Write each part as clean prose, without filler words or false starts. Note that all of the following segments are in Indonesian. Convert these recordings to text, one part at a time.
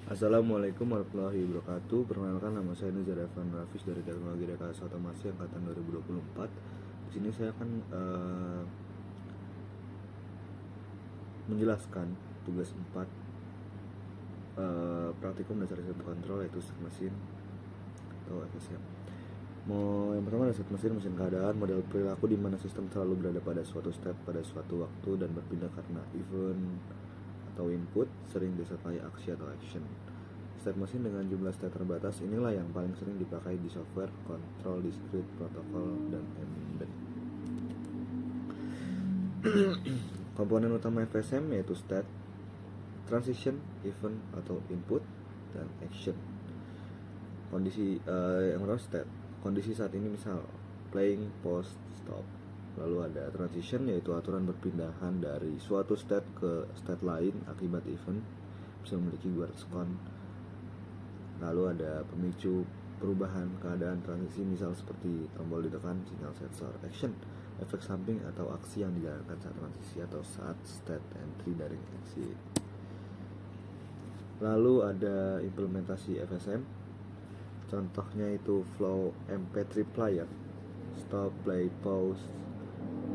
Assalamualaikum warahmatullahi wabarakatuh. Perkenalkan, nama saya Nizar Evan Rafis dari Teknologi Rekayasa Otomasi angkatan 2024. Di sini saya akan menjelaskan tugas 4 praktikum dasar sistem kontrol, yaitu state mesin atau FSM. Yang pertama adalah state mesin keadaan, model perilaku di mana sistem selalu berada pada suatu state pada suatu waktu dan berpindah karena event atau input, sering disertai aksi atau action. State mesin dengan jumlah state terbatas inilah yang paling sering dipakai di software, kontrol, discrete, protokol, dan embedded. Komponen utama FSM yaitu state, transition, event atau input, dan action. Kondisi yang pertama state. Kondisi saat ini misal playing, pause, stop. Lalu ada transition, yaitu aturan perpindahan dari suatu state ke state lain akibat event, bisa memiliki dua respon. Lalu ada pemicu perubahan keadaan transisi, misal seperti tombol ditekan, sinyal sensor. Action, efek samping atau aksi yang dijalankan saat transisi atau saat state entry dari exit. Lalu ada implementasi FSM, contohnya itu flow MP3 player, stop, play, pause.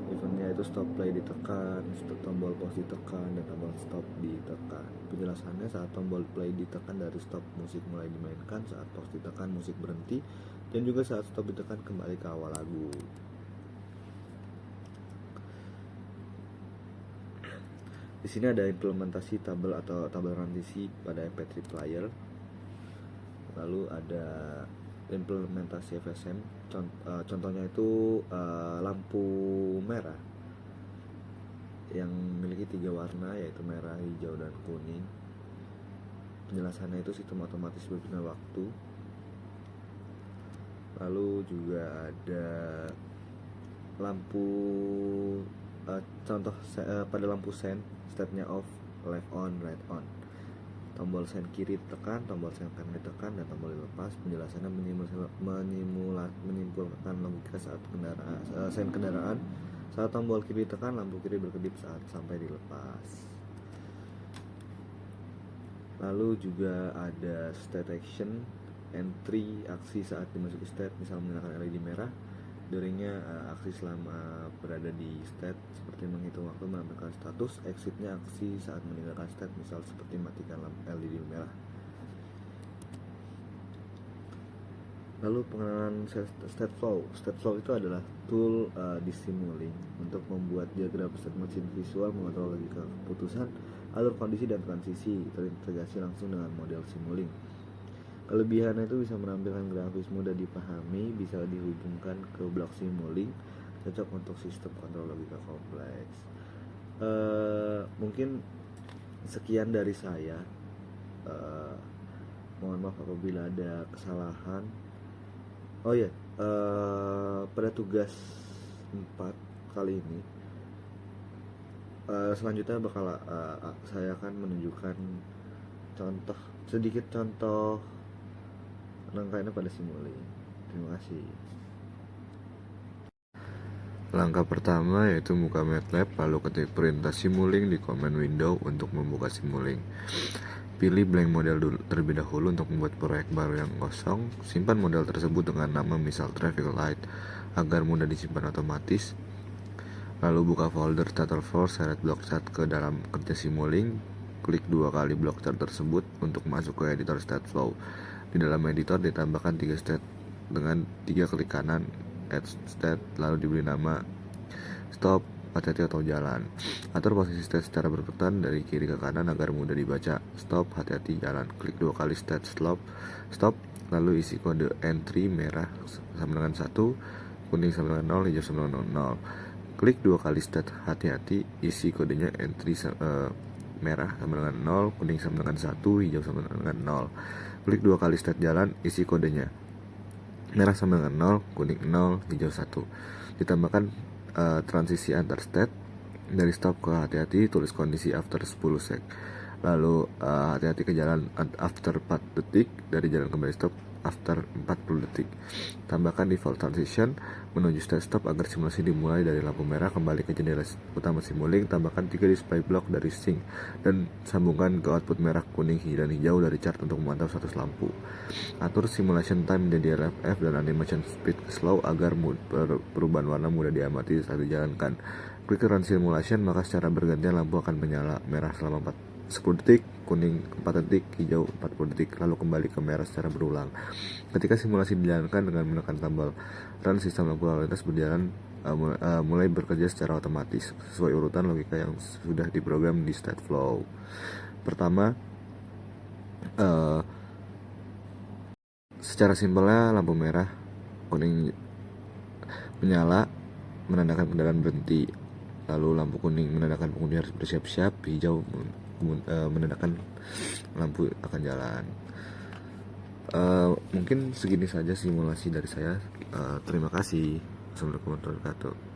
Eventnya itu stop play ditekan, tombol pause ditekan, dan tombol stop ditekan. Penjelasannya, saat tombol play ditekan dari stop musik mulai dimainkan, saat pause ditekan musik berhenti, dan juga saat stop ditekan kembali ke awal lagu. Di sini ada implementasi tabel atau tabel transisi pada MP3 player. Lalu ada implementasi FSM, contohnya itu lampu merah yang memiliki 3 warna, yaitu merah, hijau, dan kuning. Penjelasannya itu sistem otomatis berpindah waktu. Lalu juga ada lampu contoh pada lampu sen, state-nya off, left on, right on. Tombol sen kiri ditekan, tombol sen kanan ditekan, dan tombol dilepas. Penjelasannya menyimpulkan logika saat sen kendaraan. Saat tombol kiri ditekan, lampu kiri berkedip saat sampai dilepas. Lalu juga ada state action, entry, aksi saat dimasuki state, misal menyalakan LED merah. Duringnya aksi selama berada di state, seperti menghitung waktu, menampilkan status. Exitnya aksi saat meninggalkan state, misal seperti matikan lampu LED merah. Lalu pengenalan state flow. State flow itu adalah tool di Simulink untuk membuat diagram state mesin visual, mengontrol logika keputusan, alur kondisi, dan transisi, terintegrasi langsung dengan model Simulink. Kelebihannya itu bisa menampilkan grafis mudah dipahami, bisa dihubungkan ke blok Simulink, cocok untuk sistem kontrol logika kompleks. Mungkin sekian dari saya. Mohon maaf apabila ada kesalahan. Oh ya, pada tugas 4 kali ini, selanjutnya bakal saya akan menunjukkan sedikit contoh rangkaiannya pada Simulink. Terima kasih. Langkah pertama yaitu buka MATLAB, lalu ketik perintah Simulink di command window untuk membuka Simulink. Pilih blank model terlebih dahulu untuk membuat proyek baru yang kosong. Simpan model tersebut dengan nama misal traffic light agar mudah disimpan otomatis. Lalu buka folder Starter4, seret block chart ke dalam kerja Simulink. Klik 2 kali block chart tersebut untuk masuk ke editor state flow. Di dalam editor ditambahkan 3 state dengan 3 klik kanan add state, lalu diberi nama stop, hati-hati, atau jalan. Atur posisi state secara berurutan dari kiri ke kanan agar mudah dibaca. Stop, hati-hati, jalan. Klik 2 kali state stop, lalu isi kode entry merah sama dengan 1, kuning sama dengan 0, hijau sama dengan 0. Klik 2 kali state hati-hati, isi kodenya entry merah sama dengan 0, kuning sama dengan 1, hijau sama dengan 0. Klik 2 kali state jalan, isi kodenya merah sama dengan 0, kuning 0, hijau 1. Ditambahkan transisi antar state dari stop ke hati-hati, tulis kondisi after 10 sek. Lalu hati-hati ke jalan after 4 detik, dari jalan kembali stop after 40 detik. Tambahkan default transition menuju start stop agar simulasi dimulai dari lampu merah. Kembali ke jendela utama Simulink, tambahkan 3 display block dari sync dan sambungkan ke output merah, kuning, dan hijau dari chart untuk memantau status lampu. Atur simulation time menjadi LFF dan animation speed slow agar perubahan warna mudah diamati saat dijalankan. Klik run simulation, maka secara bergantian lampu akan menyala merah selama 10 detik, kuning 4 detik, hijau 40 detik, lalu kembali ke merah secara berulang. Ketika simulasi dijalankan dengan menekan tombol run, sistem lampu lalu lintas berjalan mulai bekerja secara otomatis sesuai urutan logika yang sudah diprogram di state flow. Pertama, secara simpelnya lampu merah, kuning menyala menandakan kendaraan berhenti, lalu lampu kuning menandakan pengemudi harus bersiap-siap, hijau menandakan lampu akan jalan. Mungkin segini saja simulasi dari saya. Terima kasih. Assalamualaikum warahmatullahi wabarakatuh.